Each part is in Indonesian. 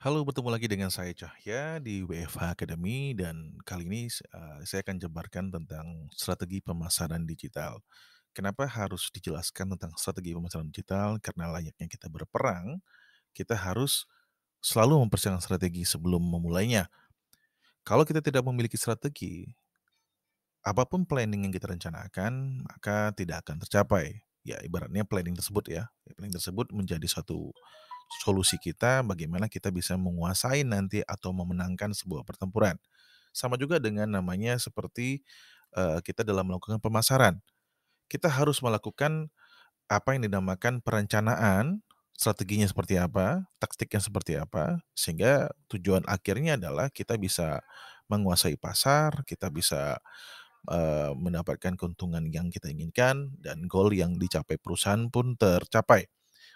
Halo, bertemu lagi dengan saya Cahya di WFH Academy dan kali ini saya akan jabarkan tentang strategi pemasaran digital. Kenapa harus dijelaskan tentang strategi pemasaran digital? Karena layaknya kita berperang, kita harus selalu mempersiapkan strategi sebelum memulainya. Kalau kita tidak memiliki strategi, apapun planning yang kita rencanakan, maka tidak akan tercapai. Ya, ibaratnya planning tersebut planning tersebut menjadi suatu solusi kita bagaimana kita bisa menguasai nanti atau memenangkan sebuah pertempuran. Sama juga dengan namanya seperti, kita dalam melakukan pemasaran. Kita harus melakukan apa yang dinamakan perencanaan, strateginya seperti apa, taktiknya seperti apa, sehingga tujuan akhirnya adalah kita bisa menguasai pasar, kita bisa mendapatkan keuntungan yang kita inginkan dan goal yang dicapai perusahaan pun tercapai.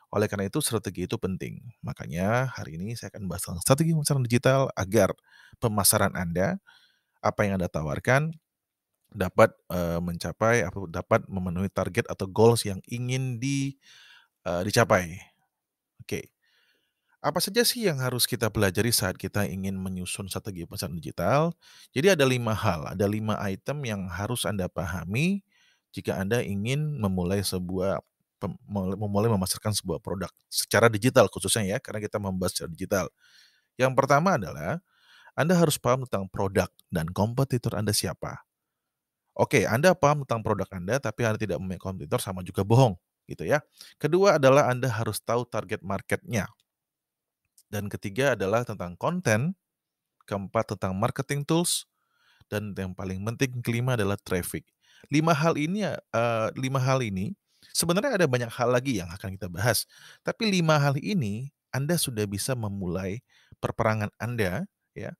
Oleh karena itu strategi itu penting. Makanya hari ini saya akan bahas tentang strategi pemasaran digital agar pemasaran Anda, apa yang Anda tawarkan dapat, mencapai atau dapat memenuhi target atau goals yang ingin dicapai. Oke, apa saja sih yang harus kita pelajari saat kita ingin menyusun strategi pemasaran digital? Jadi ada 5 hal, ada 5 item yang harus Anda pahami jika Anda ingin memulai sebuah memulai memasarkan sebuah produk secara digital khususnya ya, karena kita membahas secara digital. Yang pertama adalah Anda harus paham tentang produk dan kompetitor Anda siapa. Oke, Anda paham tentang produk Anda, tapi Anda tidak mempunyai kompetitor sama juga bohong, gitu ya. Kedua adalah Anda harus tahu target marketnya. Dan ketiga adalah tentang konten, keempat tentang marketing tools, dan yang paling penting kelima adalah traffic. 5 hal ini sebenarnya ada banyak hal lagi yang akan kita bahas, tapi 5 hal ini Anda sudah bisa memulai perperangan Anda ya,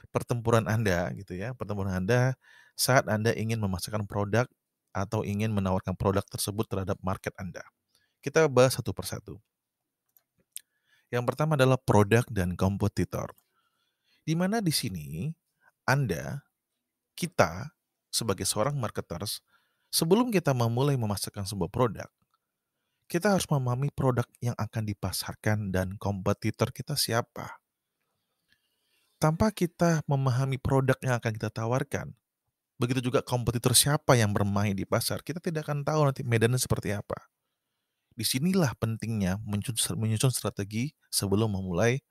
pertempuran Anda gitu ya, pertempuran Anda saat Anda ingin memasarkan produk atau ingin menawarkan produk tersebut terhadap market Anda. Kita bahas satu persatu. Yang pertama adalah produk dan kompetitor. Di mana di sini Anda, kita sebagai seorang marketers, sebelum kita memulai memasarkan sebuah produk, kita harus memahami produk yang akan dipasarkan dan kompetitor kita siapa. Tanpa kita memahami produk yang akan kita tawarkan, begitu juga kompetitor siapa yang bermain di pasar, kita tidak akan tahu nanti medannya seperti apa. Disinilah pentingnya menyusun strategi sebelum memulai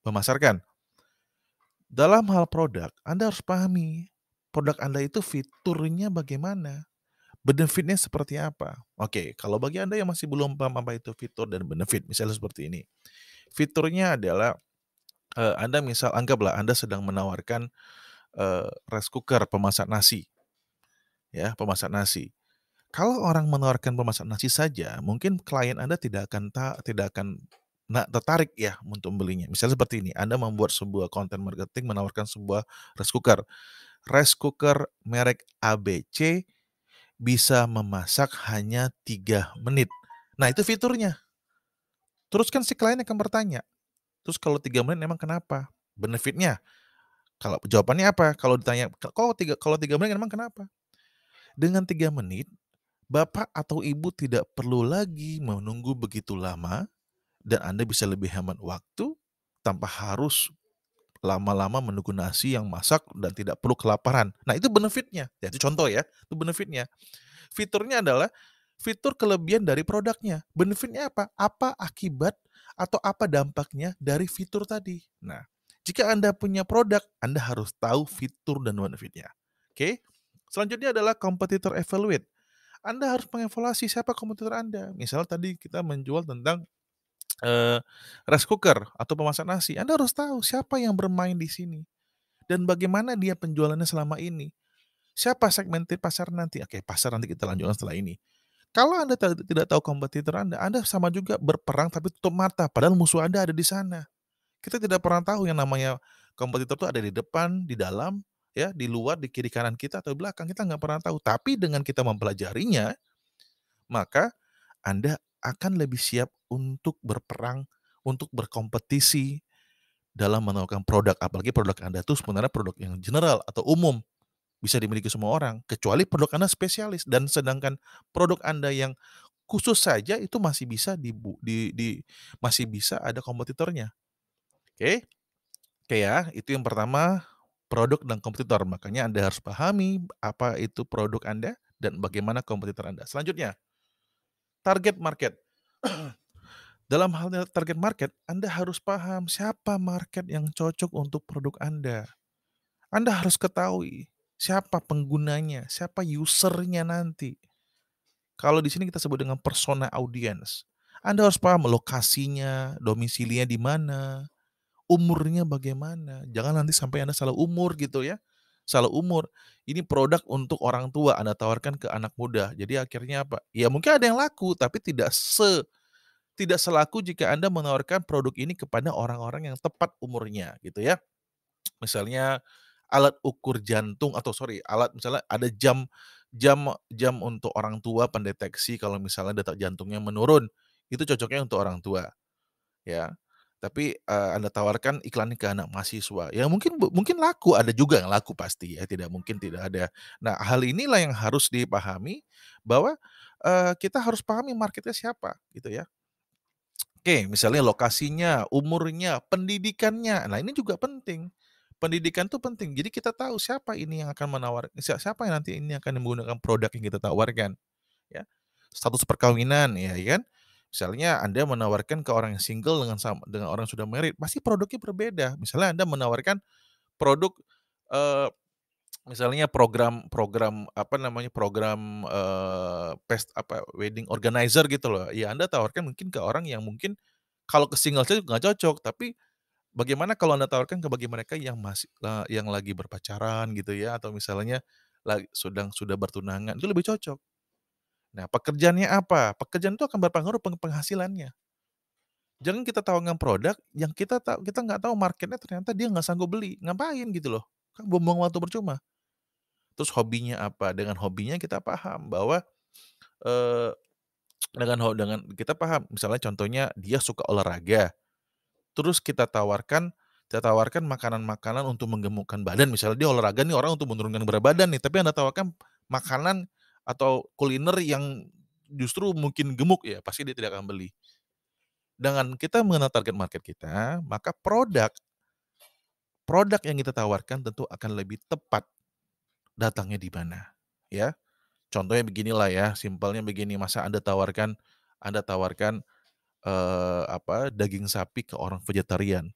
memasarkan. Dalam hal produk, Anda harus pahami produk Anda itu fiturnya bagaimana, benefitnya seperti apa. Oke, kalau bagi Anda yang masih belum paham apa itu fitur dan benefit, misalnya seperti ini. Fiturnya adalah, Anda misal anggaplah Anda sedang menawarkan, rice cooker pemasak nasi, ya, pemasak nasi. Kalau orang menawarkan pemasak nasi saja, mungkin klien Anda tidak akan tertarik ya untuk membelinya. Misalnya seperti ini, Anda membuat sebuah konten marketing menawarkan sebuah rice cooker. Rice cooker merek ABC bisa memasak hanya 3 menit. Nah, itu fiturnya. Terus kan si klien akan bertanya, "Terus kalau 3 menit emang kenapa? Benefitnya?" Kalau jawabannya apa? Kalau ditanya, Kalau 3 menit emang kenapa?" Dengan 3 menit, Bapak atau Ibu tidak perlu lagi menunggu begitu lama dan Anda bisa lebih hemat waktu tanpa harus lama-lama menunggu nasi yang masak dan tidak perlu kelaparan. Nah, itu benefitnya. Ya, itu contoh ya, itu benefitnya. Fiturnya adalah fitur kelebihan dari produknya. Benefitnya apa? Apa akibat atau apa dampaknya dari fitur tadi. Nah, jika Anda punya produk, Anda harus tahu fitur dan benefitnya. Oke? Selanjutnya adalah competitor evaluate. Anda harus mengevaluasi siapa kompetitor Anda. Misal tadi kita menjual tentang, eee, rice cooker atau pemasak nasi, Anda harus tahu siapa yang bermain di sini dan bagaimana dia penjualannya selama ini. Siapa segmented pasar nanti? Oke, pasar nanti kita lanjutkan setelah ini. Kalau Anda tidak tahu kompetitor Anda sama juga berperang tapi tutup mata, padahal musuh Anda ada di sana. Kita tidak pernah tahu yang namanya kompetitor itu ada di depan, di dalam, ya, di luar, di kiri kanan kita atau belakang, kita nggak pernah tahu. Tapi dengan kita mempelajarinya, maka Anda akan lebih siap untuk berperang, untuk berkompetisi dalam menawarkan produk, apalagi produk Anda itu sebenarnya produk yang general atau umum. Bisa dimiliki semua orang, kecuali produk Anda spesialis dan sedangkan produk Anda yang khusus saja itu masih bisa masih bisa ada kompetitornya, oke? Oke ya, itu yang pertama, produk dan kompetitor. Makanya Anda harus pahami apa itu produk Anda dan bagaimana kompetitor Anda. Selanjutnya, target market. Dalam hal target market, Anda harus paham siapa market yang cocok untuk produk Anda. Anda harus ketahui siapa penggunanya, siapa usernya nanti. Kalau di sini kita sebut dengan persona audience. Anda harus paham lokasinya, domisilinya di mana, umurnya bagaimana. Jangan nanti sampai Anda salah umur gitu ya. Salah umur. Ini produk untuk orang tua Anda tawarkan ke anak muda. Jadi akhirnya apa? Ya mungkin ada yang laku tapi tidak selaku jika Anda menawarkan produk ini kepada orang-orang yang tepat umurnya gitu ya. Misalnya alat ukur jantung atau sorry, alat misalnya ada jam untuk orang tua pendeteksi kalau misalnya detak jantungnya menurun, itu cocoknya untuk orang tua, ya. Tapi, Anda tawarkan iklan ke anak mahasiswa, ya mungkin laku, ada juga yang laku pasti ya, tidak mungkin tidak ada. Nah, hal inilah yang harus dipahami bahwa, kita harus pahami marketnya siapa, gitu ya. Oke, misalnya lokasinya, umurnya, pendidikannya. Nah, ini juga penting. Pendidikan tuh penting. Jadi kita tahu siapa ini yang akan siapa yang nanti ini akan menggunakan produk yang kita tawarkan, ya. Status perkawinan, ya kan. Misalnya Anda menawarkan ke orang yang single dengan orang yang sudah married, pasti produknya berbeda. Misalnya Anda menawarkan produk, eee, misalnya program program apa namanya, program, wedding organizer gitu loh. Ya Anda tawarkan mungkin ke orang yang mungkin kalau ke single saja nggak cocok, tapi bagaimana kalau Anda tawarkan ke bagi mereka yang yang lagi berpacaran gitu ya, atau misalnya sudah bertunangan, itu lebih cocok. Nah, pekerjaannya apa? Pekerjaan itu akan berpengaruh penghasilannya. Jangan kita tawarkan produk yang kita nggak tahu marketnya ternyata dia nggak sanggup beli, ngapain gitu loh, kan buang-buang waktu percuma. Terus hobinya apa? Dengan hobinya kita paham bahwa, eee, dengan kita paham, misalnya contohnya dia suka olahraga. Terus kita tawarkan makanan-makanan untuk menggemukkan badan, misalnya dia olahraga nih orang untuk menurunkan berat badan nih, tapi Anda tawarkan makanan atau kuliner yang justru mungkin gemuk, ya pasti dia tidak akan beli. Dengan kita mengenal target market kita, maka produk produk yang kita tawarkan tentu akan lebih tepat datangnya di mana, ya. Contohnya beginilah ya, simpelnya begini, masa Anda tawarkan, daging sapi ke orang vegetarian,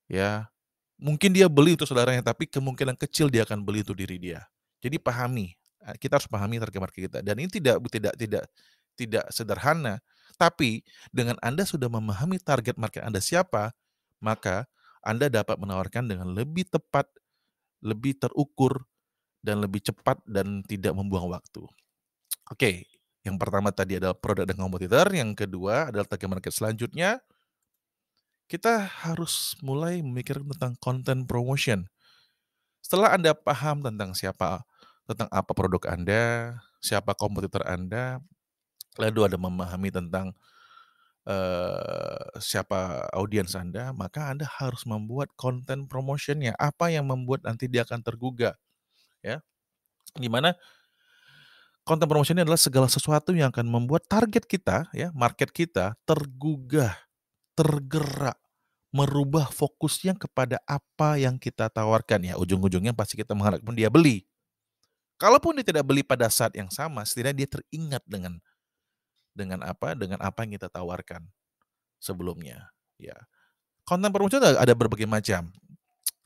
ya. Mungkin dia beli untuk saudaranya, tapi kemungkinan kecil dia akan beli untuk diri dia. Jadi pahami, kita harus pahami target market kita dan ini tidak sederhana. Tapi dengan Anda sudah memahami target market Anda siapa, maka Anda dapat menawarkan dengan lebih tepat, lebih terukur, dan lebih cepat dan tidak membuang waktu. Oke, yang pertama tadi adalah produk dan kompetitor, yang kedua adalah target market selanjutnya, kita harus mulai memikirkan tentang content promotion. Setelah Anda paham tentang apa produk Anda, siapa kompetitor Anda, lalu Anda memahami tentang, siapa audiens Anda, maka Anda harus membuat konten promotion-nya. Apa yang membuat nanti dia akan tergugah, ya. Di mana konten promotion ini adalah segala sesuatu yang akan membuat target kita, ya, market kita tergugah, tergerak, merubah fokusnya kepada apa yang kita tawarkan, ya. Ujung-ujungnya pasti kita mengharapkan dia beli. Kalaupun dia tidak beli pada saat yang sama, setidaknya dia teringat dengan apa yang kita tawarkan sebelumnya, ya. Konten promosi ada berbagai macam,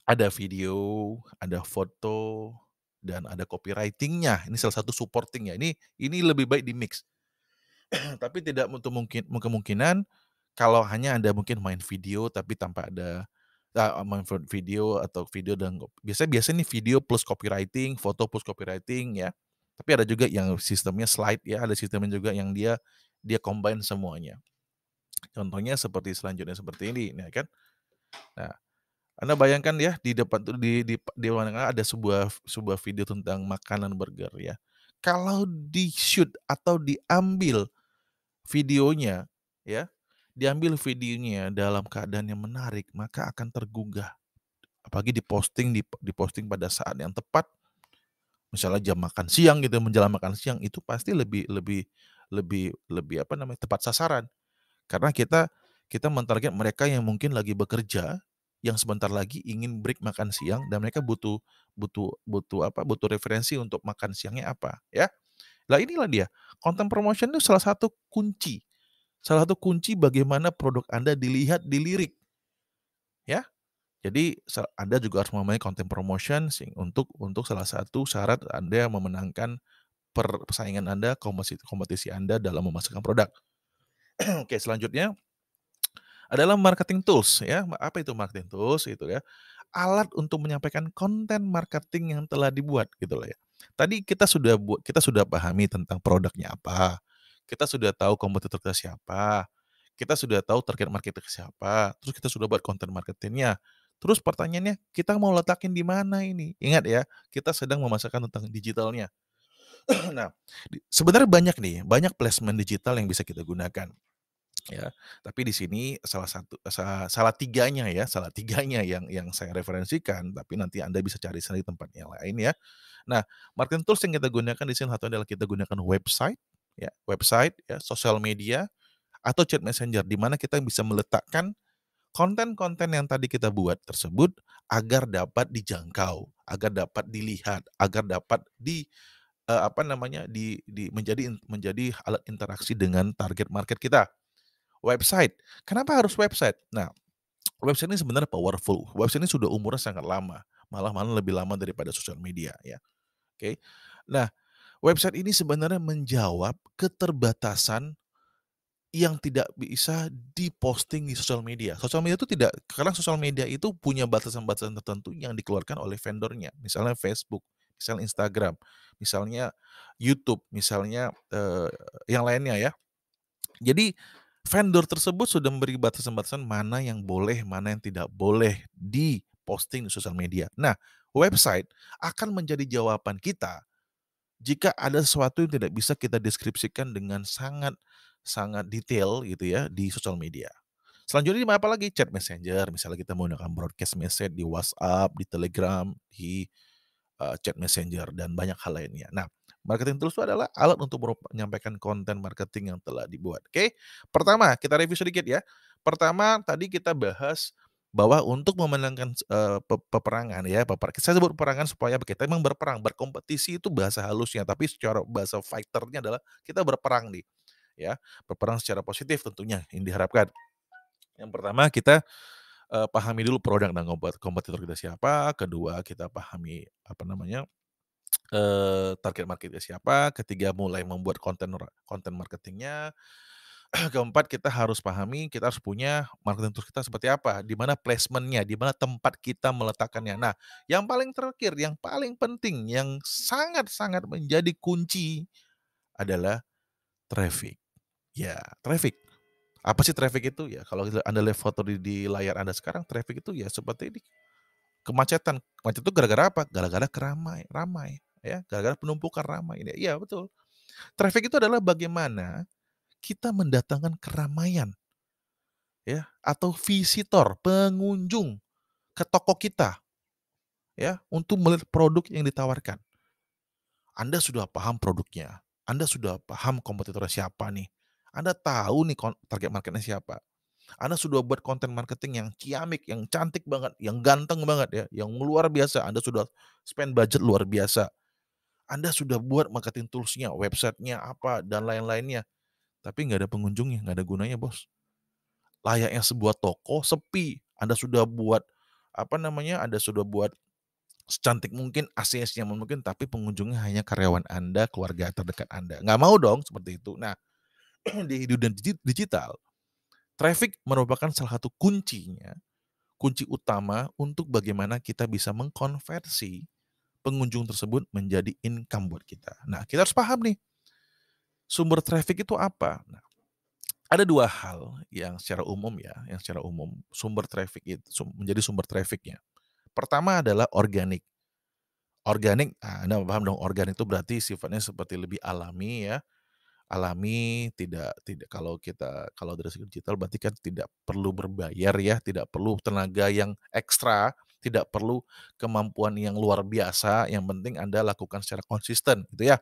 ada video, ada foto, dan ada copywriting-nya, ini salah satu supporting-nya, ini lebih baik di-mix. Tapi tidak untuk kemungkinan kalau hanya Anda mungkin main video tapi tanpa ada main video atau video dan biasanya nih video plus copywriting, foto plus copywriting ya. Tapi ada juga yang sistemnya slide ya, ada sistemnya juga yang dia dia combine semuanya. Contohnya seperti selanjutnya seperti ini, ya kan. Nah, Anda bayangkan ya di depan tuh di mana ada sebuah video tentang makanan burger ya. Kalau di-shoot atau diambil videonya, ya, diambil videonya dalam keadaan yang menarik, maka akan tergugah. Apalagi diposting pada saat yang tepat, misalnya jam makan siang gitu, menjelang makan siang, itu pasti lebih lebih lebih lebih apa namanya, tepat sasaran. Karena kita mentarget mereka yang mungkin lagi bekerja, yang sebentar lagi ingin break makan siang dan mereka butuh butuh butuh apa, butuh referensi untuk makan siangnya apa, ya. Lah inilah dia, konten promotion itu salah satu kunci bagaimana produk Anda dilihat, dilirik, ya. Jadi Anda juga harus memahami konten promotion untuk salah satu syarat Anda memenangkan persaingan Anda, kompetisi Anda dalam memasarkan produk. Oke, selanjutnya adalah marketing tools ya. Apa itu marketing tools? Itu ya, alat untuk menyampaikan konten marketing yang telah dibuat gitu loh ya. Tadi kita sudah pahami tentang produknya apa, kita sudah tahu kompetitor kita siapa, kita sudah tahu target market kita siapa, terus kita sudah buat konten marketingnya. Terus pertanyaannya, kita mau letakin di mana ini? Ingat ya, kita sedang memasarkan tentang digitalnya. Nah, sebenarnya banyak nih, banyak placement digital yang bisa kita gunakan. Ya, tapi di sini salah tiganya yang saya referensikan, tapi nanti Anda bisa cari sendiri tempat yang lain ya. Nah, marketing tools yang kita gunakan di sini satu adalah kita gunakan website ya, sosial media atau chat messenger di mana kita bisa meletakkan konten-konten yang tadi kita buat tersebut agar dapat dijangkau, agar dapat dilihat, agar dapat apa namanya, menjadi alat interaksi dengan target market kita. Website, kenapa harus website? Nah, website ini sebenarnya powerful, website ini sudah umurnya sangat lama, malah malah lebih lama daripada sosial media ya, oke. Nah, website ini sebenarnya menjawab keterbatasan yang tidak bisa diposting di sosial media. Sosial media itu tidak karena sosial media itu punya batasan-batasan tertentu yang dikeluarkan oleh vendornya, misalnya Facebook, misalnya Instagram, misalnya YouTube, misalnya, yang lainnya ya. Jadi, vendor tersebut sudah memberi batasan-batasan mana yang boleh, mana yang tidak boleh di-posting di sosial media. Nah, website akan menjadi jawaban kita jika ada sesuatu yang tidak bisa kita deskripsikan dengan sangat sangat detail gitu ya di sosial media. Selanjutnya apa lagi? Chat messenger, misalnya kita menggunakan broadcast message di WhatsApp, di Telegram, di chat messenger dan banyak hal lainnya. Nah, marketing tools itu adalah alat untuk menyampaikan konten marketing yang telah dibuat, oke. Pertama, kita review sedikit ya. Pertama, tadi kita bahas bahwa untuk memenangkan, peperangan ya, saya sebut peperangan supaya kita memang berperang, berkompetisi itu bahasa halusnya, tapi secara bahasa fighter-nya adalah kita berperang nih, ya. Berperang secara positif tentunya yang diharapkan. Yang pertama kita pahami dulu produk dan kompetitor kita siapa, kedua kita pahami, apa namanya, target market kita siapa, ketiga mulai membuat konten marketingnya, keempat kita harus pahami, kita harus punya marketing tools kita seperti apa, di mana placement-nya, di mana tempat kita meletakkannya. Nah, yang paling terakhir, yang paling penting, yang sangat-sangat menjadi kunci adalah traffic. Ya, traffic. Apa sih traffic itu? Ya kalau Anda lihat foto di layar Anda sekarang, traffic itu ya seperti ini, kemacetan. Macet itu gara-gara apa? Gara-gara ramai ya, gara-gara penumpukan ramai. Iya betul. Traffic itu adalah bagaimana kita mendatangkan keramaian ya, atau visitor, pengunjung ke toko kita ya, untuk melihat produk yang ditawarkan. Anda sudah paham produknya, Anda sudah paham kompetitornya siapa nih, Anda tahu nih target marketnya siapa. Anda sudah buat konten marketing yang ciamik, yang cantik banget, yang ganteng banget ya, yang luar biasa. Anda sudah spend budget luar biasa. Anda sudah buat marketing tools-nya, website-nya, apa, dan lain-lainnya. Tapi nggak ada pengunjungnya, nggak ada gunanya, Bos. Layaknya sebuah toko sepi. Anda sudah buat, apa namanya, Anda sudah buat secantik mungkin, AC senyaman mungkin, tapi pengunjungnya hanya karyawan Anda, keluarga terdekat Anda. Nggak mau dong seperti itu. Nah, di dunia digital, traffic merupakan salah satu kuncinya, kunci utama untuk bagaimana kita bisa mengkonversi pengunjung tersebut menjadi income buat kita. Nah, kita harus paham nih, sumber traffic itu apa? Nah, ada 2 hal yang secara umum sumber traffic itu menjadi sumber traffic-nya. Pertama adalah organik. Organik, Anda paham dong, organik itu berarti sifatnya seperti lebih alami ya, alami, tidak kalau dari segi digital berarti kan tidak perlu berbayar ya, tidak perlu tenaga yang ekstra, tidak perlu kemampuan yang luar biasa, yang penting Anda lakukan secara konsisten gitu ya.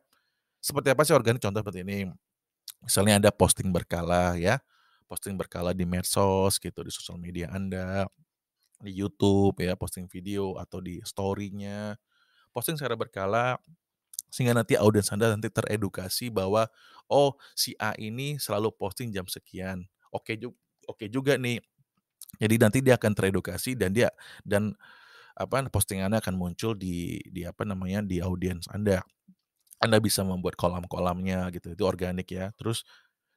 Seperti apa sih organik? Contoh seperti ini, misalnya Anda posting berkala ya, posting berkala di medsos gitu, di sosial media Anda. di YouTube ya, posting video atau di story-nya, posting secara berkala sehingga nanti audiens Anda nanti teredukasi bahwa, "Oh, si A ini selalu posting jam sekian. Oke juga nih." Jadi nanti dia akan teredukasi dan postingannya akan muncul di apa namanya, di audiens Anda. Anda bisa membuat kolam-kolamnya gitu, itu organik ya. Terus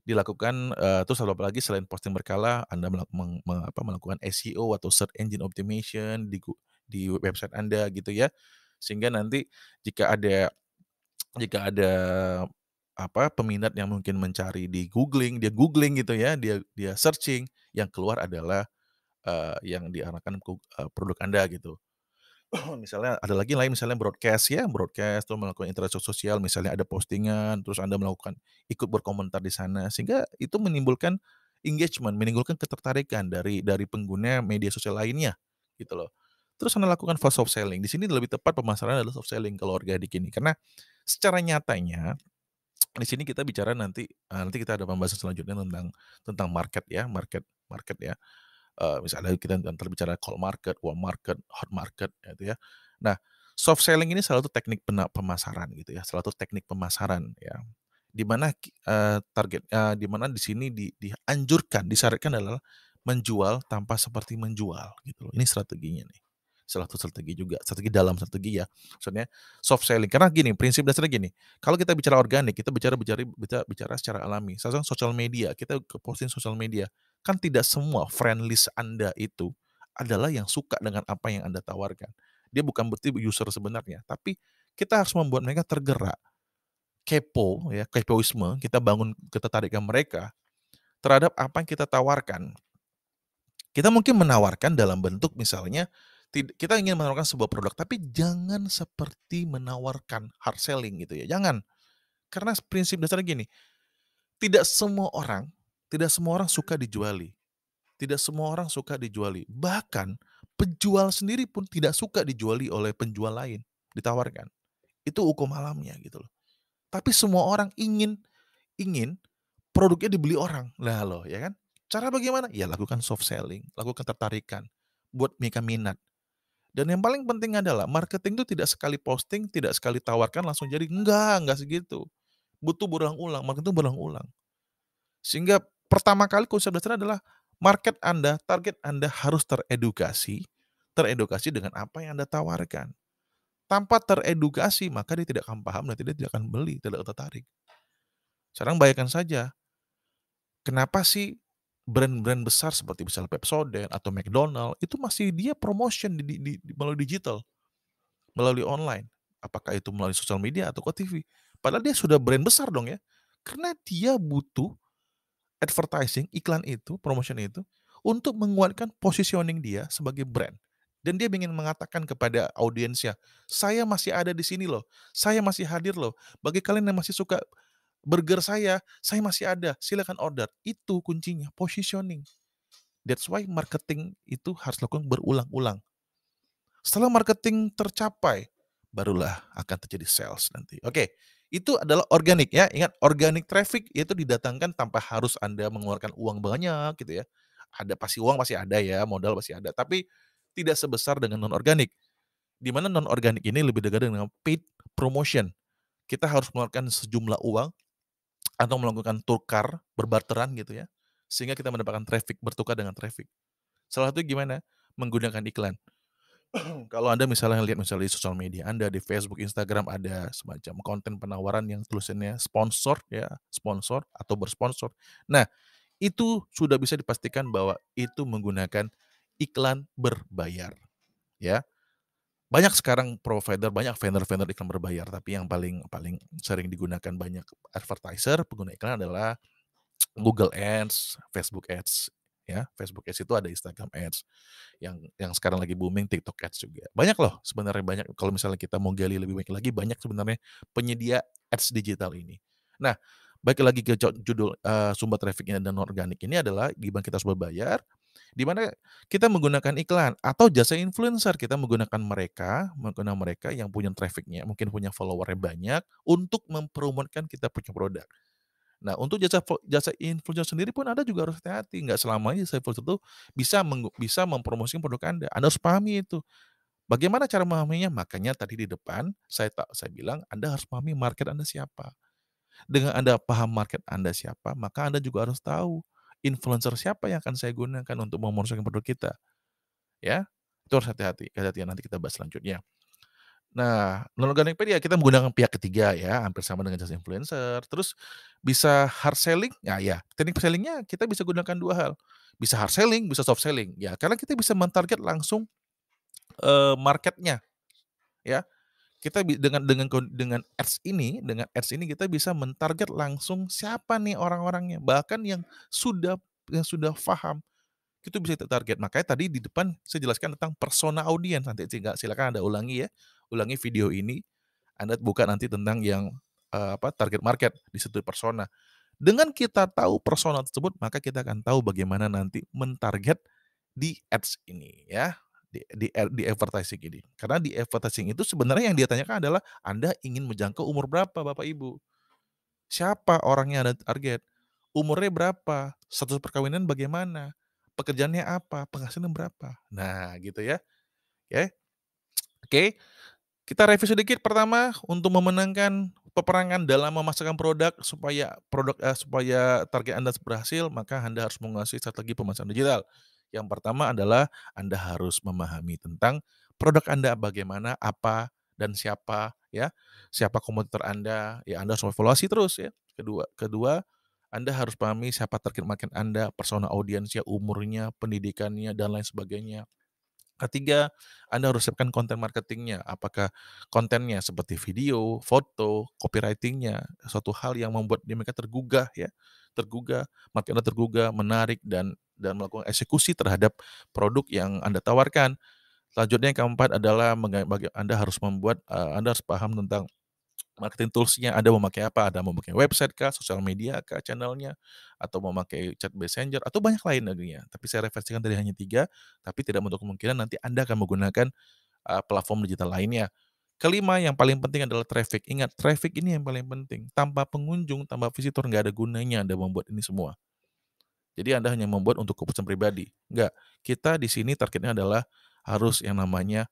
dilakukan, terus apalagi selain posting berkala, Anda melakukan SEO atau search engine optimization di website Anda gitu ya. Sehingga nanti jika ada jika ada peminat yang mungkin mencari dia googling gitu ya, dia dia searching, yang keluar adalah, yang diarahkan produk Anda gitu. Misalnya ada lagi lain misalnya broadcast ya, broadcast tuh melakukan interaksi sosial, misalnya ada postingan, terus Anda melakukan ikut berkomentar di sana, sehingga itu menimbulkan engagement, menimbulkan ketertarikan dari pengguna media sosial lainnya, gitu loh. Terus Anda lakukan fast soft selling, di sini lebih tepat pemasaran adalah soft selling kalau organik ini, karena secara nyatanya di sini kita bicara nanti kita ada pembahasan selanjutnya tentang market ya, market ya. Misalnya kita ntar bicara cold market, warm market, hot market gitu ya. Nah, soft selling ini salah satu teknik pemasaran gitu ya, salah satu teknik pemasaran ya. Di mana di mana di sini disarankan adalah menjual tanpa seperti menjual gitu loh. Ini strateginya nih. Salah satu strategi juga, strategi dalam strategi ya. Maksudnya soft selling karena gini, prinsip dasarnya gini, kalau kita bicara organik, kita bicara secara alami. Misalnya sosial media, kita posting sosial media, kan tidak semua friend list Anda itu adalah yang suka dengan apa yang Anda tawarkan. Dia bukan berarti user sebenarnya, tapi kita harus membuat mereka tergerak, kepo ya, kepoisme, kita bangun ketertarikan mereka terhadap apa yang kita tawarkan. Kita mungkin menawarkan dalam bentuk misalnya kita ingin menawarkan sebuah produk, tapi jangan seperti menawarkan hard selling gitu ya, jangan. Karena prinsip dasarnya gini, tidak semua orang tidak semua orang suka dijuali. Tidak semua orang suka dijuali. Bahkan penjual sendiri pun tidak suka dijuali oleh penjual lain, ditawarkan. Itu hukum alamnya gitu loh. Tapi semua orang ingin ingin produknya dibeli orang. Lah loh ya kan. Cara bagaimana? Ya lakukan soft selling, lakukan ketertarikan buat mereka minat. Dan yang paling penting adalah marketing itu tidak sekali posting, tidak sekali tawarkan langsung jadi. Enggak segitu. Butuh berulang-ulang, marketing itu berulang-ulang. Sehingga pertama kali konsep dasar adalah target Anda harus teredukasi dengan apa yang Anda tawarkan. Tanpa teredukasi, maka dia tidak akan paham dan tidak akan beli, tidak tertarik. Sekarang bayangkan saja, kenapa sih brand-brand besar seperti misalnya Pepsodent atau McDonald itu masih dia promotion melalui digital, melalui online. Apakah itu melalui sosial media atau ke TV. Padahal dia sudah brand besar dong ya. Karena dia butuh advertising, iklan itu, promotion itu, untuk menguatkan positioning dia sebagai brand. Dan dia ingin mengatakan kepada audiensnya, "Saya masih ada di sini loh, saya masih hadir loh. Bagi kalian yang masih suka burger saya masih ada, silakan order." Itu kuncinya, positioning. That's why marketing itu harus dilakukan berulang-ulang. Setelah marketing tercapai, barulah akan terjadi sales nanti. Oke, itu adalah organik ya. Ingat organic traffic itu didatangkan tanpa harus Anda mengeluarkan uang banyak gitu ya. Uang pasti ada ya, modal pasti ada, tapi tidak sebesar dengan non organik. Di mana non organik ini lebih dekat dengan paid promotion. Kita harus mengeluarkan sejumlah uang atau melakukan tukar, berbarteran gitu ya. Sehingga kita mendapatkan traffic, bertukar dengan traffic. Salah satu gimana? Menggunakan iklan. Kalau Anda misalnya lihat misalnya di sosial media Anda, di Facebook, Instagram ada semacam konten penawaran yang tulisannya sponsor ya, sponsor atau bersponsor. Nah, itu sudah bisa dipastikan bahwa itu menggunakan iklan berbayar, ya. Banyak sekarang banyak vendor-vendor iklan berbayar, tapi yang paling paling sering digunakan banyak advertiser, pengguna iklan adalah Google Ads, Facebook Ads, ya. Facebook Ads itu ada Instagram Ads. Yang sekarang lagi booming TikTok Ads juga. Banyak loh sebenarnya banyak kalau misalnya kita mau gali lebih banyak lagi, banyak sebenarnya penyedia ads digital ini. Nah, balik lagi ke judul, sumber traffic-nya dan organik ini adalah di mana kita harus berbayar, di mana kita menggunakan iklan atau jasa influencer. Kita menggunakan mereka yang punya traffic-nya, mungkin punya follower-nya banyak untuk mempromotkan kita punya produk. Nah, untuk jasa influencer sendiri pun Anda juga harus hati-hati, nggak selamanya jasa influencer itu bisa mempromosikan produk Anda. Anda harus pahami itu. Bagaimana cara memahaminya? Makanya tadi di depan saya bilang Anda harus pahami market Anda siapa. Dengan Anda paham market Anda siapa, maka Anda juga harus tahu influencer siapa yang akan saya gunakan untuk mempromosikan produk kita, ya. Itu harus hati-hati, kehati-hatian nanti kita bahas selanjutnya. Nah, non-organic paid ya kita menggunakan pihak ketiga ya, hampir sama dengan jasa influencer. Terus bisa hard selling, ya teknik selling-nya kita bisa gunakan 2 hal, bisa hard selling, bisa soft selling. Ya karena kita bisa men-target langsung, market-nya ya. Kita dengan ads ini kita bisa men-target langsung siapa nih orang-orangnya, bahkan yang sudah paham, itu bisa kita target. Makanya tadi di depan saya jelaskan tentang persona audiens, nanti silakan Anda ulangi ya, ulangi video ini, Anda buka nanti tentang yang, target market, di situ persona. Dengan kita tahu persona tersebut, maka kita akan tahu bagaimana nanti men-target di ads ini ya, di advertising ini. Karena di advertising itu sebenarnya yang dia tanyakan adalah, Anda ingin menjangkau umur berapa Bapak Ibu? Siapa orang yang Anda target? Umurnya berapa? Status perkawinan bagaimana? Pekerjaannya apa? Penghasilan berapa? Nah gitu ya, oke. Oke. Kita review sedikit pertama untuk memenangkan peperangan dalam memasarkan produk supaya target Anda berhasil, maka Anda harus menguasai strategi pemasaran digital. Yang pertama adalah Anda harus memahami tentang produk Anda bagaimana, apa, dan siapa ya. Siapa kompetitor Anda, ya Anda harus evaluasi terus ya. Kedua, Anda harus pahami siapa target market Anda, persona audiensnya, umurnya, pendidikannya, dan lain sebagainya. Ketiga, Anda harus siapkan konten marketingnya. Apakah kontennya seperti video, foto, copywriting-nya, suatu hal yang membuat mereka tergugah ya, market Anda tergugah, menarik dan melakukan eksekusi terhadap produk yang Anda tawarkan. Selanjutnya yang keempat adalah Anda harus Anda harus paham tentang marketing tools-nya. Anda memakai apa? Anda memakai website kah, sosial media kah channel-nya, atau memakai chat messenger, atau banyak lain tentunya. Tapi saya referensikan tadi hanya 3, tapi tidak menutup kemungkinan nanti Anda akan menggunakan, platform digital lainnya. Kelima, yang paling penting adalah traffic. Ingat, traffic ini yang paling penting. Tanpa pengunjung, tanpa visitor, nggak ada gunanya Anda membuat ini semua. Jadi Anda hanya membuat untuk kepuasan pribadi. Enggak, kita di sini targetnya adalah harus yang namanya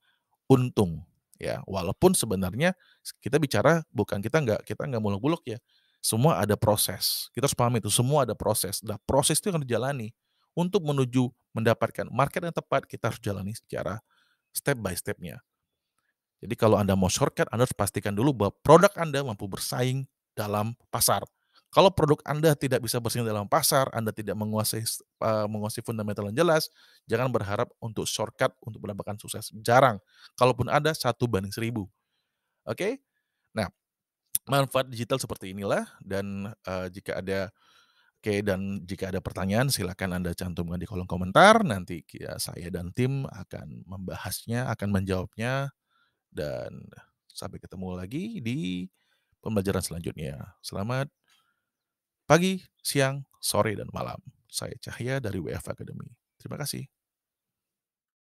untung, ya. Walaupun sebenarnya kita bicara bukan kita nggak muluk-muluk ya, semua ada proses. Kita harus pahami itu, semua ada proses. Nah, proses itu yang harus dijalani. Untuk menuju mendapatkan market yang tepat, kita harus jalani secara step by step-nya. Jadi kalau Anda mau shortcut, Anda harus pastikan dulu bahwa produk Anda mampu bersaing dalam pasar. Kalau produk Anda tidak bisa bersaing dalam pasar, Anda tidak menguasai fundamental yang jelas, jangan berharap untuk shortcut untuk mendapatkan sukses, jarang. Kalaupun ada 1 banding 1000, oke? Nah, manfaat digital seperti inilah dan, jika ada pertanyaan silakan Anda cantumkan di kolom komentar, nanti saya dan tim akan membahasnya, akan menjawabnya, dan sampai ketemu lagi di pembelajaran selanjutnya. Selamat pagi, siang, sore, dan malam. Saya Cahya dari WF Academy. Terima kasih.